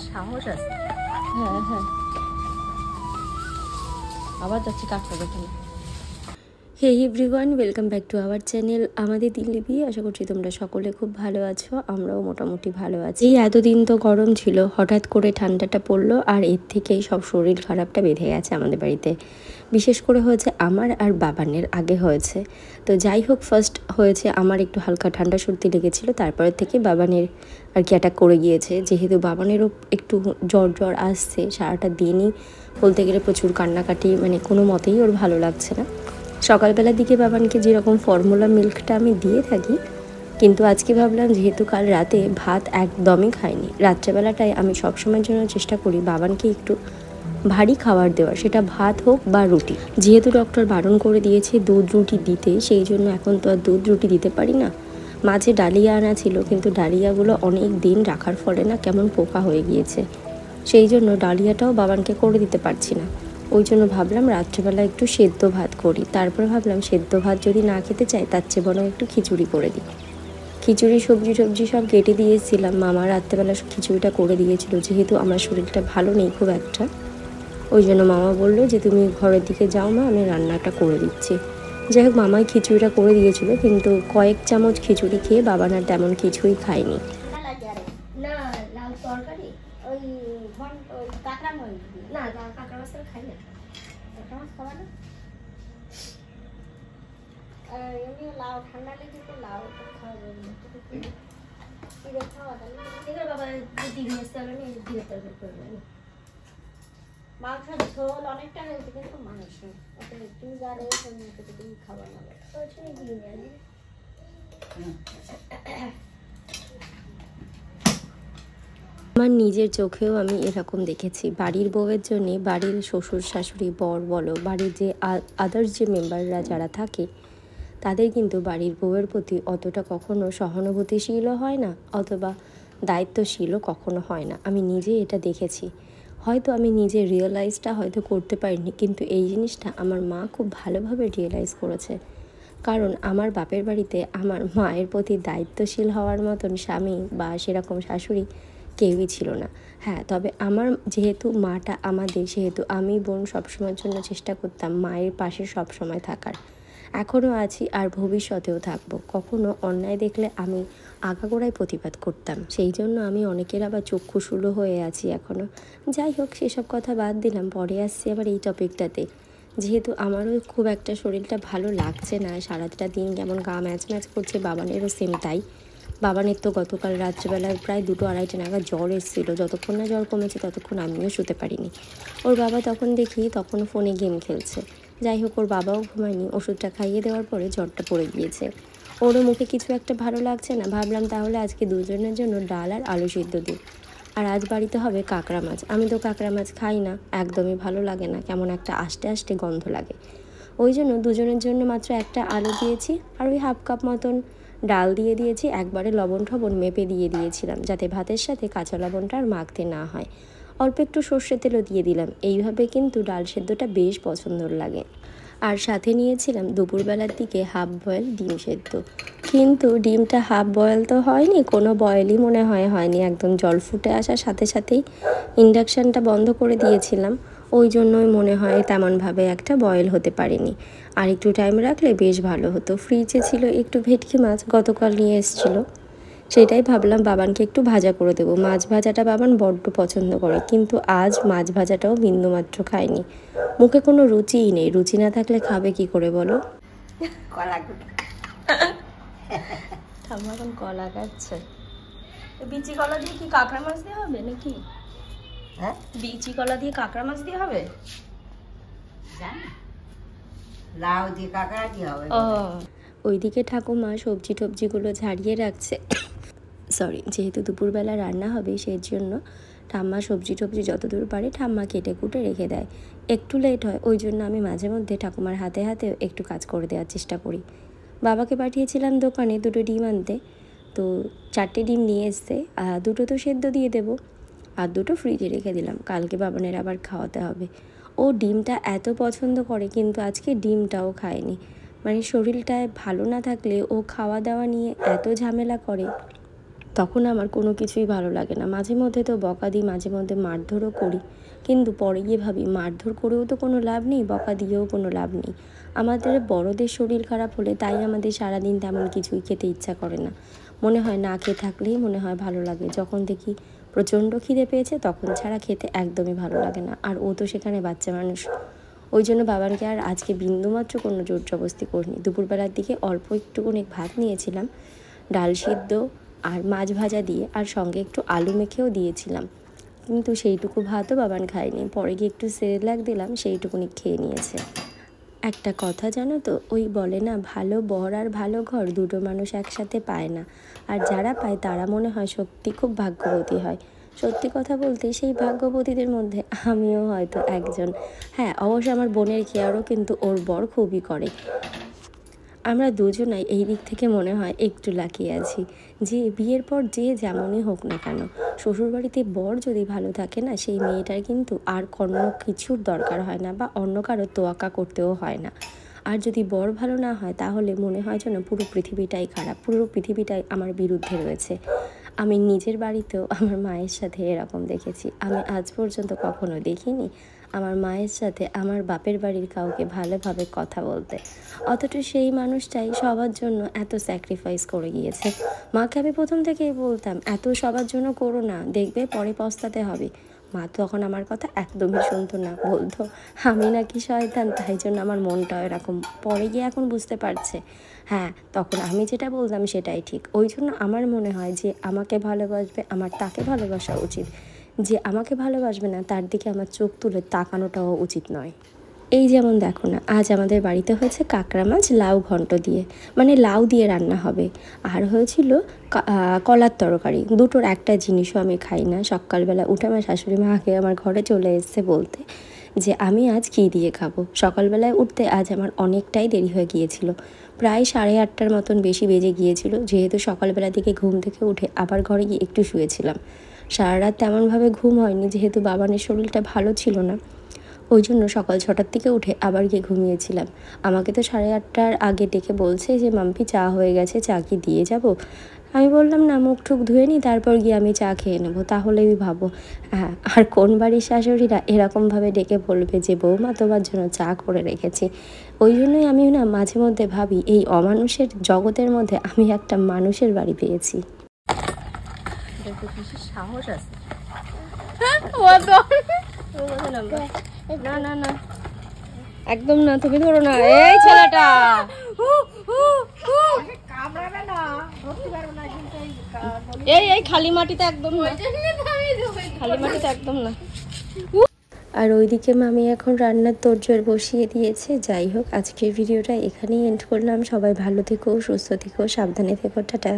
সাহস আছে। হ্যাঁ হ্যাঁ, আবার যাচ্ছি কাকড়া দেখে। Hey everyone, welcome back to our channel আমাদের দিল্লি। আশা করছি তোমরা সকলে খুব ভালো আছো, আমরাও মোটামুটি ভালো আছি। এই এতদিন তো গরম ছিল, হঠাৎ করে ঠান্ডাটা পড়লো আর এর থেকেই সব শরীর খারাপটা বেঁধে গেছে আমাদের বাড়িতে। বিশেষ করে হয়েছে আমার আর বাবানের, আগে হয়েছে। তো যাই হোক, ফার্স্ট হয়েছে আমার, একটু হালকা ঠান্ডা সর্দি লেগেছিলো, তারপরে থেকে বাবানের আর কি অ্যাটাক করে গিয়েছে। যেহেতু বাবানেরও একটু জ্বর জ্বর আসছে, সারাটা দিনই বলতে গেলে প্রচুর কান্নাকাটি, মানে কোনো মতেই ওর ভালো লাগছে না। সকালবেলার দিকে বাবানকে যেরকম ফর্মুলা মিল্কটা আমি দিয়ে থাকি, কিন্তু আজকে ভাবলাম যেহেতু কাল রাতে ভাত একদমই খাইনি, রাত্রেবেলাটায় আমি সবসময়ের জন্য চেষ্টা করি বাবানকে একটু ভারী খাবার দেওয়ার, সেটা ভাত হোক বা রুটি। যেহেতু ডক্টর বারণ করে দিয়েছে দুধ রুটি দিতে, সেই জন্য এখন তো আর দুধ রুটি দিতে পারি না। মাঝে ডালিয়া আনা ছিল, কিন্তু ডালিয়াগুলো অনেক দিন রাখার ফলে না কেমন পোকা হয়ে গিয়েছে, সেই জন্য ডালিয়াটাও বাবানকে করে দিতে পারছি না। ওই জন্য ভাবলাম রাত্রেবেলা একটু সেদ্ধ ভাত করি। তারপরে ভাবলাম সেদ্ধ ভাত যদি না খেতে চাই, তার চেয়ে বরং একটু খিচুড়ি করে দিই। খিচুড়ি সবজি সব কেটে দিয়েছিলাম, মামা রাত্রেবেলা খিচুড়িটা করে দিয়েছিল। যেহেতু আমার শরীরটা ভালো নেই খুব একটা, ওই জন্য মামা বললো যে তুমি ঘরের দিকে যাও মা, আমি রান্নাটা করে দিচ্ছি। যাই হোক, মামাই খিচুড়িটা করে দিয়েছিল, কিন্তু কয়েক চামচ খিচুড়ি খেয়ে বাবান আর তেমন কিছুই খায়নি। না লাউ তরকারি, ওই কাঁকড়া মাছ না, কাঁকড়া মাছ খাই না, কাঁকড়া মাছ খাওয়া না। এমনি লাউ ঠান্ডা লেগে তো লাউ খাওয়া যাবে না, চিড়ে খাওয়া তাহলে ঠিক আছে। বাবা ডিম আসতে হবে না, ডিমের তরকারি করবে না। মাংসের ঝোল অনেকটা হয়েছে, কিন্তু মাংস তুমি যা রয়েছে তুমি খাওয়া না, ওই ডিম জানি। আমার নিজের চোখেও আমি এরকম দেখেছি, বাড়ির বউয়ের জন্যে বাড়ির শ্বশুর শাশুড়ি বর বলো, বাড়ির যে আদার্স যে মেম্বাররা যারা থাকে, তাদের কিন্তু বাড়ির বউয়ের প্রতি অতটা কখনো সহানুভূতিশীলও হয় না, অথবা দায়িত্বশীলও কখনো হয় না। আমি নিজে এটা দেখেছি। হয়তো আমি নিজে রিয়েলাইজটা হয়তো করতে পারিনি, কিন্তু এই জিনিসটা আমার মা খুব ভালোভাবে রিয়েলাইজ করেছে। কারণ আমার বাপের বাড়িতে আমার মায়ের প্রতি দায়িত্বশীল হওয়ার মতন স্বামী বা সেরকম শাশুড়ি কেউই ছিল না। হ্যাঁ, তবে আমার যেহেতু মাটা আমাদের, সেহেতু আমি বোন সবসময়ের জন্য চেষ্টা করতাম মায়ের পাশে সবসময় থাকার। এখনও আছি আর ভবিষ্যতেও থাকবো। কখনো অন্যায় দেখলে আমি আগাগোড়ায় প্রতিবাদ করতাম, সেই জন্য আমি অনেকের আবার চক্ষুশূলও হয়ে আছি এখনও। যাই হোক, সেসব কথা বাদ দিলাম, পরে আসছি আবার এই টপিকটাতে। যেহেতু আমারও খুব একটা শরীরটা ভালো লাগছে না, সারাটা দিন কেমন গা ম্যাচ ম্যাচ করছে, বাবানেরও সেম তাই। বাবানের তো গতকাল রাত্রেবেলায় প্রায় 2-2:30 নাগাদ জ্বর এসেছিলো, যতক্ষণ না জ্বর কমেছে ততক্ষণ আমিও শুতে পারিনি। ওর বাবা তখন দেখি তখন ফোনে গেম খেলছে। যাই হোক, ওর বাবাও ঘুমায়নি, ওষুধটা খাইয়ে দেওয়ার পরে জ্বরটা পড়ে গিয়েছে। ওরও মুখে কিছু একটা ভালো লাগছে না, ভাবলাম তাহলে আজকে দুজনের জন্য ডাল আর আলু সিদ্ধ দিই। আর আজ বাড়িতে হবে কাঁকড়া মাছ। আমি তো কাঁকড়া মাছ খাই না, একদমই ভালো লাগে না, কেমন একটা আস্তে আস্তে গন্ধ লাগে। ওই জন্য দুজনের জন্য মাত্র একটা আলু দিয়েছি, আর ওই হাফ কাপ মতন ডাল দিয়ে দিয়েছি। একবারে লবণ ঠবণ মেপে দিয়ে দিয়েছিলাম, যাতে ভাতের সাথে কাঁচা লবণটা আর মাখতে না হয়। অল্প একটু সর্ষে তেলও দিয়ে দিলাম। এইভাবে কিন্তু ডাল সেদ্ধটা বেশ পছন্দর লাগে। আর সাথে নিয়েছিলাম দুপুরবেলার দিকে হাফ বয়েল ডিম সেদ্ধ, কিন্তু ডিমটা হাফ বয়েল তো হয়নি, কোনো বয়েলই মনে হয়নি, একদম জল ফুটে আসার সাথে সাথেই ইন্ডাকশানটা বন্ধ করে দিয়েছিলাম। ওই জন্যই মনে হয় তেমনভাবে একটা বয়েল হতে পারেনি। আর একটু টাইম রাখলে বেশ ভালো হতো। ফ্রিজে ছিল একটু ভেটকি মাছ, গতকাল নিয়ে এসেছিলো, সেটাই ভাবলাম বাবানকে একটু ভাজা করে দেবো। মাছ ভাজাটা বাবান বড্ড পছন্দ করে, কিন্তু আজ মাছ ভাজাটাও বিন্দুমাত্র খায়নি। মুখে কোনো রুচিই নেই, রুচি না থাকলে খাবে কি করে বলো? কলা ঠাম্মা এখন কলা খাচ্ছে। বিচি কলা দিয়ে কি কাঁকড়া মাছ দিয়ে হবে নাকি? হ্যাঁ, বিচি কলা দিয়ে কাঁকড়া মাছ দিয়ে হবে, লাউ দিয়ে কাঁকড়া দিয়ে হবে। ও, ওইদিকে ঠাকুমা সবজি টবজিগুলো ঝাড়িয়ে রাখছে। সরি, যেহেতু দুপুরবেলা রান্না হবে সেই জন্য ঠাম্মা সবজি টবজি যতদূর পারে ঠাম্মা কেটে কুটে রেখে দেয়। একটু লেট হয়, ওই জন্য আমি মাঝে মধ্যে ঠাকুমার হাতে হাতে একটু কাজ করে দেওয়ার চেষ্টা করি। বাবাকে পাঠিয়েছিলাম দোকানে 2টো ডিম আনতে, তো 4টে ডিম নিয়ে এসছে। 2টো তো সেদ্ধ দিয়ে দেবো, আর 2টো ফ্রিজে রেখে দিলাম, কালকে বাবানের আবার খাওয়াতে হবে। ও ডিমটা এত পছন্দ করে, কিন্তু আজকে ডিমটাও খায়নি। মানে শরীরটায় ভালো না থাকলে ও খাওয়া দাওয়া নিয়ে এত ঝামেলা করে, তখন আমার কোনো কিছুই ভালো লাগে না। মাঝে মধ্যে তো বকা দিই, মাঝে মধ্যে মারধরও করি, কিন্তু পরে গিয়ে ভাবি মারধর করেও তো কোনো লাভ নেই, বকা দিয়েও কোনো লাভ নেই। আমাদের বড়দের শরীর খারাপ হলে তাই আমাদের সারাদিন তেমন কিছুই খেতে ইচ্ছা করে না, মনে হয় না খেয়ে থাকলেই মনে হয় ভালো লাগে। যখন দেখি প্রচণ্ড খিদে পেয়েছে তখন ছাড়া খেতে একদমই ভালো লাগে না। আর ও তো সেখানে বাচ্চা মানুষ, ওই জন্য বাবানকে আর আজকে বিন্দুমাত্র কোনো জোর জবস্তি করিনি। দুপুরবেলার দিকে অল্প একটুকুনি ভাত নিয়েছিলাম, ডাল সিদ্ধ আর মাছ ভাজা দিয়ে, আর সঙ্গে একটু আলু মেখেও দিয়েছিলাম, কিন্তু সেইটুকু ভাতও বাবান খায়নি। পরে গিয়ে একটু সেরেলাক দিলাম, সেইটুকুনি খেয়ে নিয়েছে। একটা কথা জানো তো, ওই বলে না, ভালো বর আর ভালো ঘর দুটো মানুষ একসাথে পায় না, আর যারা পায় তারা মনে হয় সত্যি খুব ভাগ্যবতী হয়। সত্যি কথা বলতে সেই ভাগ্যবতীদের মধ্যে আমিও হয়তো একজন। হ্যাঁ, অবশ্য আমার বোনের কেয়ারও কিন্তু ওর বর খুবই করে। আমরা দুজনাই এই দিক থেকে মনে হয় একটু লাকি আছি, যে বিয়ের পর যে যেমনই হোক না কেন, শ্বশুরবাড়িতে বর যদি ভালো থাকে না, সেই মেয়েটার কিন্তু আর কোনো কিছুর দরকার হয় না, বা অন্য কারো তোয়াক্কা করতেও হয় না। আর যদি বর ভালো না হয় তাহলে মনে হয় যেন পুরো পৃথিবীটাই খারাপ, পুরো পৃথিবীটাই আমার বিরুদ্ধে রয়েছে। আমি নিজের বাড়িতেও আমার মায়ের সাথে এরকম দেখেছি। আমি আজ পর্যন্ত কখনো দেখিনি আমার মায়ের সাথে আমার বাপের বাড়ির কাউকে ভালোভাবে কথা বলতে, অথচ সেই মানুষটাই সবার জন্য এত স্যাক্রিফাইস করে গিয়েছে। মাকে আমি প্রথম থেকেই বলতাম, এত সবার জন্য করো না, দেখবে পরে পস্তাতে হবে। মা তখন আমার কথা একদমই শুনতো না, বলতো আমি নাকি শয়তান, তাই জন্য আমার মনটাও এরকম। পরে গিয়ে এখন বুঝতে পারছে, হ্যাঁ তখন আমি যেটা বলতাম সেটাই ঠিক। ওই জন্য আমার মনে হয় যে আমাকে ভালোবাসবে আমার তাকে ভালোবাসা উচিত, যে আমাকে ভালোবাসবে না তার দিকে আমার চোখ তুলে তাকানোটাও উচিত নয়। এই যেমন দেখো না, আজ আমাদের বাড়িতে হয়েছে কাঁকড়া মাছ লাউ ঘন্ট দিয়ে, মানে লাউ দিয়ে রান্না হবে, আর হয়েছিল কলার তরকারি। দুটোর একটা জিনিসও আমি খাই না। সকালবেলা উঠে আমার শাশুড়ি মা আগে আমার ঘরে চলে এসছে বলতে যে আমি আজ কী দিয়ে খাবো। সকালবেলায় উঠতে আজ আমার অনেকটাই দেরি হয়ে গিয়েছিল, প্রায় 8:30টার মতন বেশি বেজে গিয়েছিল, যেহেতু সকালবেলা দিকে ঘুম থেকে উঠে আবার ঘরে গিয়ে একটু শুয়েছিলাম। সারা রাত তেমনভাবে ঘুম হয়নি, যেহেতু বাবানের শরীরটা ভালো ছিল না, ওই জন্য সকাল 6টার দিকে উঠে আবার গিয়ে ঘুমিয়েছিলাম। আমাকে তো 8:30টার আগে ডেকে বলছে যে মাম্পি চা হয়ে গেছে, চা কি দিয়ে যাব? আমি বললাম না, মুখ ঠুক ধুয়ে নিই, তারপর গিয়ে আমি চা খেয়ে নেবো, তাহলেই ভাবো। হ্যাঁ, আর কোন বাড়ির শাশুড়িরা এরকমভাবে ডেকে বলবে যে বৌমা তোমার জন্য চা করে রেখেছি। ওই জন্যই আমি না মাঝে মধ্যে ভাবি, এই অমানুষের জগতের মধ্যে আমি একটা মানুষের বাড়ি পেয়েছি। সাহস আছে না, না না একদম না, তুমি ধরো না এই ছেলেটা, এই খালি মাটিতে একদম না, খালি মাটিতে একদম না। আর ওইদিকে মামি এখন রান্নার তোড়জোড় বসিয়ে দিয়েছে। যাই হোক, আজকের ভিডিওটা এখানেই এন্ড করলাম। সবাই ভালো থেকো, সুস্থ থেকো, সাবধানে থেকো, টাটা।